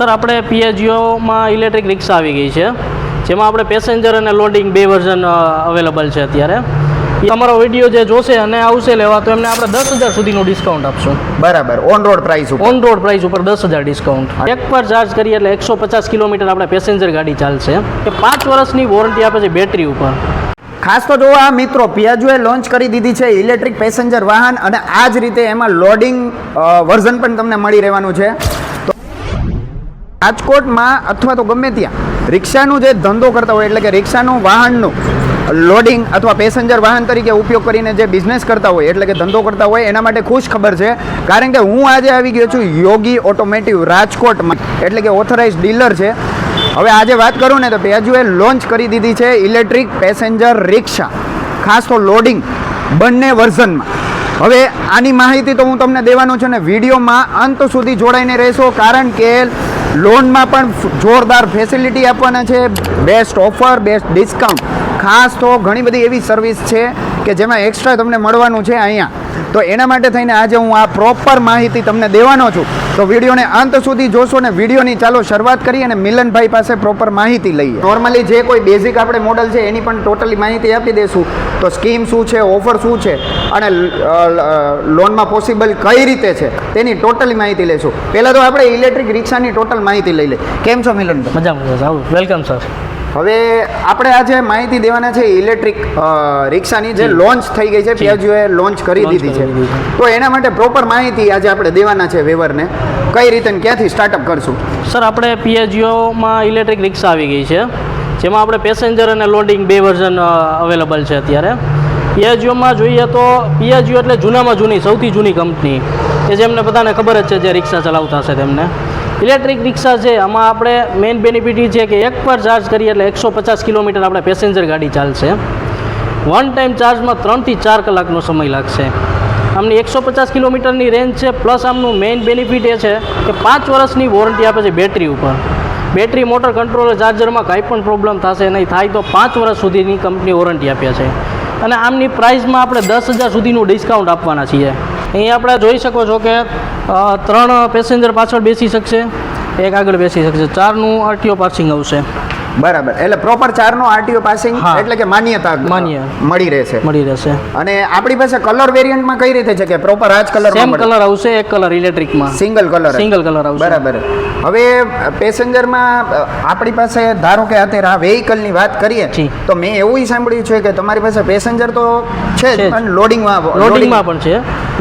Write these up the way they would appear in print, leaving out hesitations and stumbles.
Sir આપણે પીએજીઓમાં electric રિક્ષા આવી ગઈ છે, જેમાં આપણે પેસેન્જર અને લોડિંગ બે વર્ઝન અવેલેબલ છે અત્યારે. તમારો વિડીયો જે જોશે અને આવશે લેવા તો એમને આપણે 10,000 સુધીનું ડિસ્કાઉન્ટ આપશું. બરાબર, ઓન રોડ પ્રાઇસ ઉપર. ઓન રોડ પ્રાઇસ ઉપર 10,000 ડિસ્કાઉન્ટ. એક પર ચાર્જ કરીએ એટલે 150 કિલોમીટર આપણે પેસેન્જર ગાડી ચાલશે. કે 5 વર્ષની વોરંટી આપે છે બેટરી ઉપર. ખાસ તો જો આ મિત્રો પિયાજોએ લોન્ચ કરી દીધી છે ઇલેક્ટ્રિક પેસેન્જર વાહન, અને આ જ રીતે એમાં લોડિંગ વર્ઝન પણ તમને મળી રહેવાનું છે. તો રાજકોટમાં અથવા તો ગમે ત્યાં રિક્ષાનું જે ધંધો કરતા હોય, એટલે કે રિક્ષાનું વાહનનું લોડિંગ અથવા પેસેન્જર વાહન તરીકે ઉપયોગ કરીને જે બિઝનેસ કરતા હોય, એટલે કે ધંધો કરતા હોય, એના માટે ખુશ ખબર છે. કારણ કે હું આજે આવી ગયો છું યોગી ઓટોમેટિવ રાજકોટમાં, એટલે કે ઓથોરાઇઝ ડીલર છે. હવે આજે વાત કરું ને તો પિયાજોએ લોન્ચ કરી દીધી છે ઇલેક્ટ્રિક પેસેન્જર રિક્ષા, ખાસ તો લોડિંગ બંને વર્ઝનમાં. હવે આની માહિતી તો હું તમને દેવાનો છું ને વિડીયોમાં અંત સુધી જોડાઈને રહેશો, કારણ કે લોનમાં પણ જોરદાર ફેસિલિટી આપવાના છે, બેસ્ટ ઓફર, બેસ્ટ ડિસ્કાઉન્ટ. ખાસ તો ઘણી બધી એવી સર્વિસ છે કે જેમાં એક્સ્ટ્રા તમને મળવાનું છે અહીંયા. તો એના માટે થઈને આજે હું આ પ્રોપર માહિતી તમને દેવાનો છું. તો વિડીયોને અંત સુધી જોશો ને વિડીયોની ચાલો શરૂઆત કરીએ અને મિલનભાઈ પાસે પ્રોપર માહિતી લઈએ. નોર્મલી જે કોઈ બેઝિક આપણે મોડલ છે એની પણ ટોટલી માહિતી આપી દઈશું. તો સ્કીમ શું છે, ઓફર શું છે અને લોનમાં પોસિબલ કઈ રીતે છે તેની ટોટલી માહિતી લઈશું. પહેલાં તો આપણે ઇલેક્ટ્રિક રિક્ષાની ટોટલ માહિતી લઈ લઈએ. કેમ છો મિલનભાઈ? મજામાં, વેલકમ સર. હવે આપણે આજે માહિતી દેવાના છે ઇલેક્ટ્રિક રિક્ષાની જે લોન્ચ થઈ ગઈ છે, પિયાજોએ લોન્ચ કરી દીધી છે. તો એના માટે પ્રોપર માહિતી આજે આપણે દેવાના છે વેવરને. કઈ રીતે ક્યાંથી સ્ટાર્ટઅપ કરશું? સર આપણે પીએજીઓમાં ઇલેક્ટ્રિક રિક્ષા આવી ગઈ છે, જેમાં આપણે પેસેન્જર અને લોડિંગ બે વર્ઝન અવેલેબલ છે અત્યારે. પીએજીઓમાં જોઈએ તો પીએજીઓ એટલે જૂનામાં જૂની સૌથી જૂની કંપની કે જેમને બધાને ખબર જ છે જે રિક્ષા ચલાવતા હશે તેમને. ઇલેક્ટ્રિક રિક્ષા છે, આમાં આપણે મેઇન બેનિફિટ એ છે કે એક પર ચાર્જ કરીએ એટલે 150 કિલોમીટર આપણે પેસેન્જર ગાડી ચાલશે. વન ટાઈમ ચાર્જમાં 3 થી 4 કલાકનો સમય લાગશે. આમની 150 કિલોમીટરની રેન્જ છે, પ્લસ આમનું મેઇન બેનિફિટ એ છે કે 5 વર્ષની વોરંટી આપે છે બેટરી ઉપર. બેટરી, મોટર, કંટ્રોલર, ચાર્જરમાં કાંઈ પણ પ્રોબ્લેમ થશે નહીં, થાય તો 5 વર્ષ સુધીની કંપની વોરંટી આપ્યા છે. અને આમની પ્રાઇસમાં આપણે 10,000 સુધીનું ડિસ્કાઉન્ટ આપવાના છીએ. અહીં આપણે જોઈ શકો છો કે 3 પેસેન્જર પાછળ બેસી શકશે, 1 આગળ બેસી શકશે. 4નું આરટીઓ પાસિંગ આવશે. બરાબર, એટલે પ્રોપર 4નો આરટીઓ પાસિંગ, એટલે કે માન્યતા મળી રહેશે. અને આપણી પાસે કલર વેરિયન્ટમાં કઈ રીતે છે કે પ્રોપર આ જ કલર? સેમ કલર આવશે, એક કલર ઇલેક્ટ્રિકમાં, સિંગલ કલર આવશે. બરાબર. હવે પેસેન્જરમાં આપણી પાસે ધારો કે અત્યારે આ વેહિકલની વાત કરીએ તો મેં એવું સાંભળ્યું છે કે તમારી પાસે પેસેન્જર તો છે જ, પણ લોડિંગમાં પણ છે.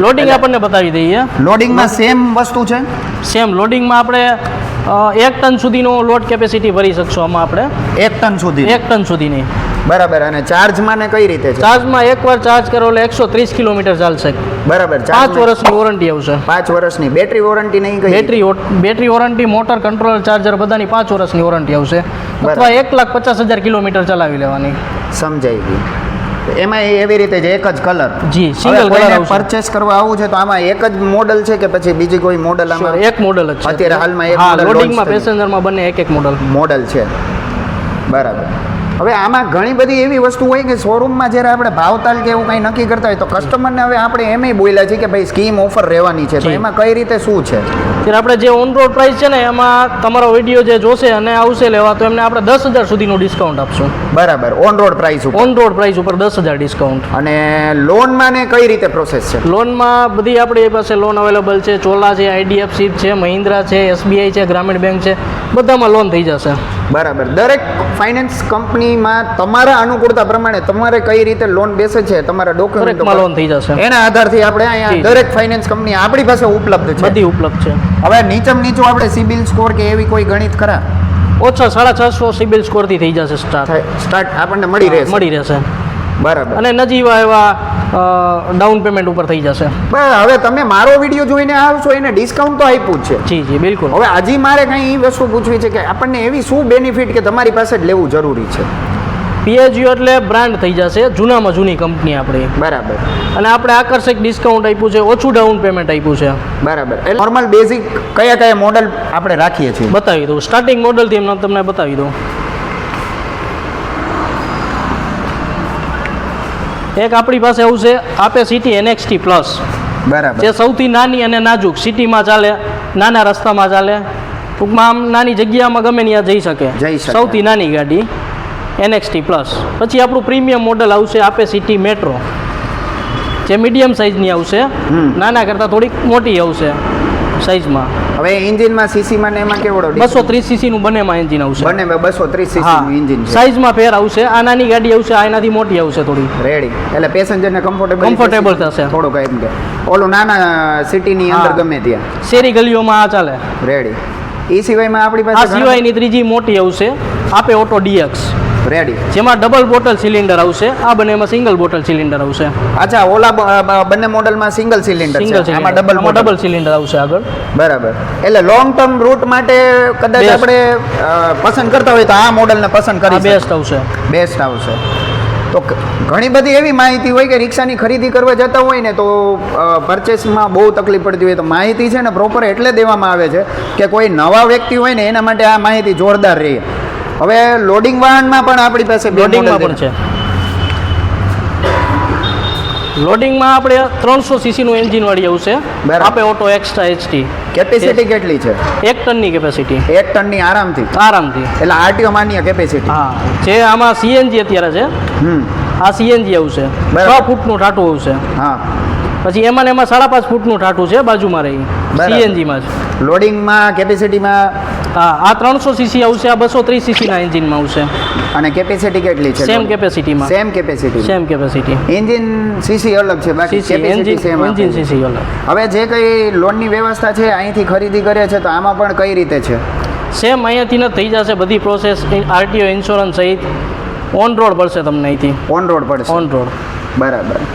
લોડિંગ આપણને બતાવી દઈએ. લોડિંગમાં સેમ વસ્તુ છે. સેમ લોડિંગમાં આપણે 1 ટન સુધીનો લોડ કેપેસિટી ભરી શકશો આમાં આપણે. 1 ટન સુધી? 1 ટન સુધીની. બરાબર. અને ચાર્જમાં ને કઈ રીતે છે? ચાર્જમાં એકવાર ચાર્જ કરો એટલે 130 કિલોમીટર ચાલશે. બરાબર. 5 વર્ષની વોરંટી આવશે. 5 વર્ષની બેટરી વોરંટી નહીં? Battery warranty, motor, controller, charger બધાની 5 વર્ષની વોરંટી આવશે. અથવા 1,50,000 કિલોમીટર ચલાવી લેવાની. સમજાઈ ગયું. એમાં એવી રીતે જ એક જ કલર? જી, સિંગલ કલર. પરચેસ કરવા આવું છે તો આમાં એક જ મોડલ છે કે પછી બીજી કોઈ મોડલ? આમાં એક મોડલ જ છે અત્યારે હાલમાં. એક મોડલ લોડિંગમાં, પેસેન્જરમાં બંને એક મોડલ છે. બરાબર. હવે આમાં ઘણી બધી એવી વસ્તુ હોય કે શોરૂમમાં જ્યારે આપણે ભાવતાલ કે એવું કંઈ નક્કી કરતા હોય તો કસ્ટમરને હવે આપણે એમ બોલ્યા છે કે ભાઈ સ્કીમ ઓફર રહેવાની છે, તો એમાં કઈ રીતે શું છે? ત્યારે આપણે જે ઓન રોડ પ્રાઇસ છે ને એમાં તમારો વિડીયો જે જોશે અને આવશે લેવા તો એમને આપણે 10,000 સુધીનું ડિસ્કાઉન્ટ આપશું. બરાબર. ઓન રોડ પ્રાઇસ ઉપર? ઓન રોડ પ્રાઇસ ઉપર 10,000 ડિસ્કાઉન્ટ. અને લોનમાં ને કઈ રીતે પ્રોસેસ છે? લોનમાં બધી આપણી પાસે લોન અવેલેબલ છે. ચોલા છે, આઈડીએફસી છે, મહિન્દ્રા છે, એસબીઆઈ છે, ગ્રામીણ બેંક છે, બધામાં લોન થઈ જશે. બરાબર. દરેક ફાઇનાન્સ કંપનીમાં તમારા અનુકૂળતા પ્રમાણે તમારે કઈ રીતે લોન બેસે છે, તમારા ડોક્યુમેન્ટમાં લોન થઈ જશે. એના આધારથી આપણે અહીંયા દરેક ફાઇનાન્સ કંપની આપણી પાસે ઉપલબ્ધ છે. બધી ઉપલબ્ધ છે. હવે નીચમ નીચું આપણે સિબિલ સ્કોર કે એવી કોઈ ગણિત ખરા? ઓછા 650 સિબિલ સ્કોરથી થઈ જશે સ્ટાર્ટ આપણને મળી રહેશે. બરાબર. અને નજીવા એવા ડાઉન પેમેન્ટ ઉપર થઈ જશે. હવે તમે મારો વિડીયો જોઈને આવશો, એને ડિસ્કાઉન્ટ તો આપ્યું જ છે. જી બિલકુલ. હવે હજી મારે કંઈ એ વસ્તુ પૂછવી છે કે આપણને એવી શું બેનિફિટ કે તમારી પાસે જ લેવું જરૂરી છે? પીએજીઓ એટલે બ્રાન્ડ થઈ જશે, જૂનામાં જૂની કંપની આપણી. બરાબર. અને આપણે આકર્ષક ડિસ્કાઉન્ટ આપ્યું છે, ઓછું ડાઉન પેમેન્ટ આપ્યું છે. બરાબર. નોર્મલ બેઝિક કયા મોડલ આપણે રાખીએ છીએ? બતાવી દઉં. સ્ટાર્ટિંગ મોડલથી એમને તમને બતાવી દઉં. એક આપણી પાસે આવશે આપે સિટી NXT પ્લસ. બરાબર. જે સૌથી નાની અને નાજુક સિટીમાં ચાલે, નાના રસ્તામાં ચાલે, ટૂંકમાં આમ નાની જગ્યામાં ગમે ત્યાં જઈ શકે જઈ શકે. સૌથી નાની ગાડી NXT પ્લસ. પછી આપણું પ્રીમિયમ મોડલ આવશે આપે સિટી મેટ્રો, જે મીડિયમ સાઇઝની આવશે, નાના કરતાં થોડીક મોટી આવશે સાઇઝમાં. હવે એન્જિનમાં સીસીમાં ને એમાં કેવડો 230 સીસીનું બંનેમાં એન્જિન આવશે. બંને 230 સીસીનું એન્જિન છે. સાઇઝમાં ફેર આવશે. આ નાની ગાડી આવશે, આ એનાથી મોટી આવશે થોડી. રેડી, એટલે પેસેન્જરને કમ્ફર્ટેબલ થશે થોડુંક એમ કે ઓલું નાના સિટીની અંદર ગમે ત્યાં શેરી ગલીઓમાં આ ચાલે. રેડી. એ સિવાયમાં આપણી આ પાસે સિવાયની ત્રીજી મોટી આવશે આપે ઓટો DX, રેડી, જેમાં ડબલ બોટલ સિલિન્ડર આવશે. આ બંનેમાં સિંગલ બોટલ સિલિન્ડર આવશે. અચ્છા, ઓલા બંને મોડલમાં સિંગલ સિલિન્ડર છે, આમાં ડબલ સિલિન્ડર આવશે આગળ. બરાબર. એટલે લોંગ ટર્મ રૂટ માટે કદાચ Best. આપણે પસંદ કરતા હોય તો આ મોડલને પસંદ કરી બેસ્ટ આવશે. બેસ્ટ આવશે. તો ઘણી બધી એવી માહિતી હોય કે રિક્ષાની ખરીદી કરવા જતા હોય ને તો પરચેસમાં બહુ તકલીફ પડતી હોય, તો માહિતી છે ને પ્રોપર એટલે દેવામાં આવે છે કે કોઈ નવા વ્યક્તિ હોય ને એના માટે આ માહિતી જોરદાર રહે. હવે લોડિંગ વાહનમાં પણ આપણી પાસે લોડિંગમાં પણ છે. લોડિંગમાં આપણે 300 સીસીનું એન્જિન વાળી આવશે. બરાબર. આપે ઓટો એક્સ્ટ્રા HT. કેપેસિટી કેટલી છે? 1 ટનની કેપેસિટી 1 ટનની આરામથી. આરામથી. એટલે આરટીઓ માન્ય કેપેસિટી. હા, જે આમાં CNG અત્યારે છે, આ CNG આવશે. બરાબર. 6 ફૂટનું ટાટું આવશે. હા. પછી એમાં ને એમાં 5.5 ફૂટનું ટાટું છે બાજુમાં રહી બરાબર. CNGમાં જ. લોડિંગમાં કેપેસિટીમાં હા, આ 300 સીસી આવશે, આ 230 સીસીના એન્જિનમાં આવશે. અને કેપેસિટી કેટલી છે? સેમ કેપેસિટીમાં. Same capacity. Same capacity. Engine CC અલગ છે, બાકી કેપેસિટી સેમ. એન્જિન સીસી અલગ. હવે જે કઈ લોનની વ્યવસ્થા છે અહીંથી ખરીદી કરે છે તો આમાં પણ કઈ રીતે છે? સેમ અહીંયાથી જ થઈ જશે બધી પ્રોસેસ, RTO ઇન્સ્યોરન્સ સહિત ઓન રોડ પડશે તમને અહીંથી. ઓન રોડ પડશે. On road. બરાબર.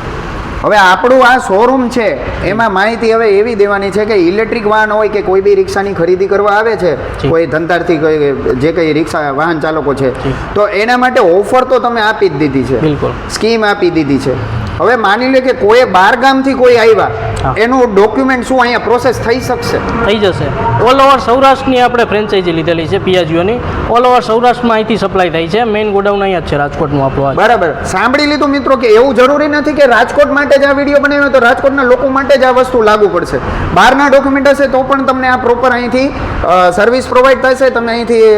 હવે આપણું આ શોરૂમ છે એમાં માહિતી હવે એવી દેવાની છે કે ઇલેક્ટ્રિક વાહન હોય કે કોઈ બી રિક્ષાની ખરીદી કરવા આવે છે, જી. કોઈ ધંધાર્થી જે કઈ રિક્ષા વાહન ચાલકો છે, જી. તો એના માટે ઓફર તો તમે આપી જ દીધી છે, બિલકુલ. સ્કીમ આપી દીધી છે. હવે માની લે કે કોઈ બાર ગામથી કોઈ આવ્યા, હા. એનું ડોક્યુમેન્ટ શું અહીંયા પ્રોસેસ થઈ શકશે? થઈ જશે. ઓલ ઓવર સૌરાષ્ટ્રની આપણે ફ્રેન્ચાઇઝી લીધેલી છે પિયાજીઓની. ઓલ ઓવર સૌરાષ્ટ્રમાં અહીંથી સપ્લાય થાય છે. મેઇન ગોડાઉન અહીંયા જ છે રાજકોટનું આપણું. બરાબર. સાંભળી લીધું મિત્રો કે એવું જરૂરી નથી કે રાજકોટ માટે જ આ વિડીયો બનાવ્યો તો રાજકોટના લોકો માટે જ આ વસ્તુ લાગુ પડશે. બહારના ડોક્યુમેન્ટ હશે તો પણ તમને આ પ્રોપર અહીંથી સર્વિસ પ્રોવાઈડ થશે. તમે અહીંથી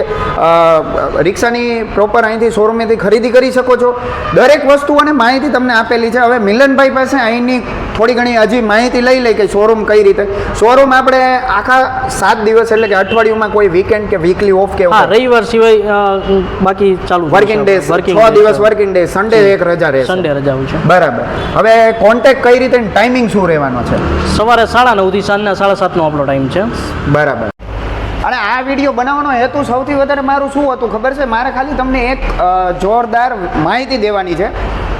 રિક્ષાની પ્રોપર અહીંથી શોરૂમેથી ખરીદી કરી શકો છો. દરેક વસ્તુ અને માહિતી તમને આપેલી છે. હવે મિલનભાઈ પાસે અહીંની થોડી ઘણી હજી માહિતી લઈ લે કે શોરૂમ કઈ રીતે. શોરૂમ આપણે આખા 7 દિવસ એટલે કે અઠવાડિયુંમાં કોઈ વીકેન્ડ કે વીકલી ઓફ કે હા, રવિવાર સિવાય બાકી ચાલુ જ વર્કિંગ ડે, 6 દિવસ વર્કિંગ ડે, સન્ડે એક રજા રહેશે. સન્ડે રજા હોય છે. બરાબર. હવે કોન્ટેક્ટ કઈ રીતે, ટાઈમિંગ શું રહેવાનો છે? સવારે 9:30 થી સાંજના 7:30નો આપણો ટાઈમ છે. બરાબર. અને આ વિડીયો બનાવવાનો હેતુ સૌથી વધારે મારું શું હતું ખબર છે? મારે ખાલી તમને એક જોરદાર માહિતી દેવાની છે.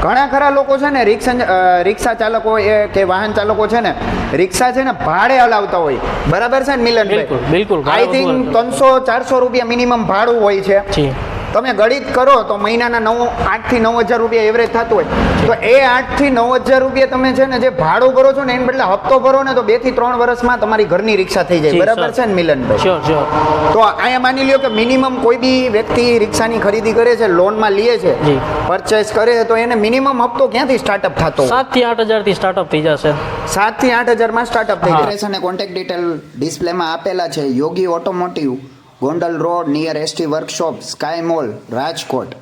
ઘણા ખરા લોકો છે ને રિક્ષા ચાલકો કે વાહન ચાલકો છે ને રિક્ષા છે ને ભાડે હલાવતા હોય, બરાબર છે ને મિલનભાઈ? બિલકુલ, બિલકુલ. આઈ થિંક 300-400 રૂપિયા મિનિમમ ભાડું હોય છે. જી. તમે ગણિત કરો તો મહિનાના 8,000 થી 9,000 રૂપિયા એવરેજ થતું હોય, તો એ 8,000 થી 9,000 રૂપિયા તમે છે ને જે ભાડું ભરો છો ને એને બદલે હપ્તો ભરો ને તો 2 થી 3 વર્ષમાં તમારી ઘરની રિક્ષા થઈ જાય. જી, બરાબર સર. છે ને મિલનભાઈ? Sure, sure. તો અહીંયા માની લ્યો કે મિનિમમ કોઈ બી વ્યક્તિ રિક્ષાની ખરીદી કરે છે, લોનમાં લે છે, જી. પરચેસ કરે છે, તો એને મિનિમમ હપ્તો ક્યાંથી સ્ટાર્ટઅપ થતો? 7,000 થી 8,000 થી સ્ટાર્ટઅપ થઈ જશે. 7,000 થી 8,000 માં સ્ટાર્ટઅપ થઈ હા. જાય. અને કોન્ટેક્ટ ડિટેલ ડિસ્પ્લેમાં આપેલા છે. Yogi automotive, Gondal road near ST workshop, sky mall, Rajkot.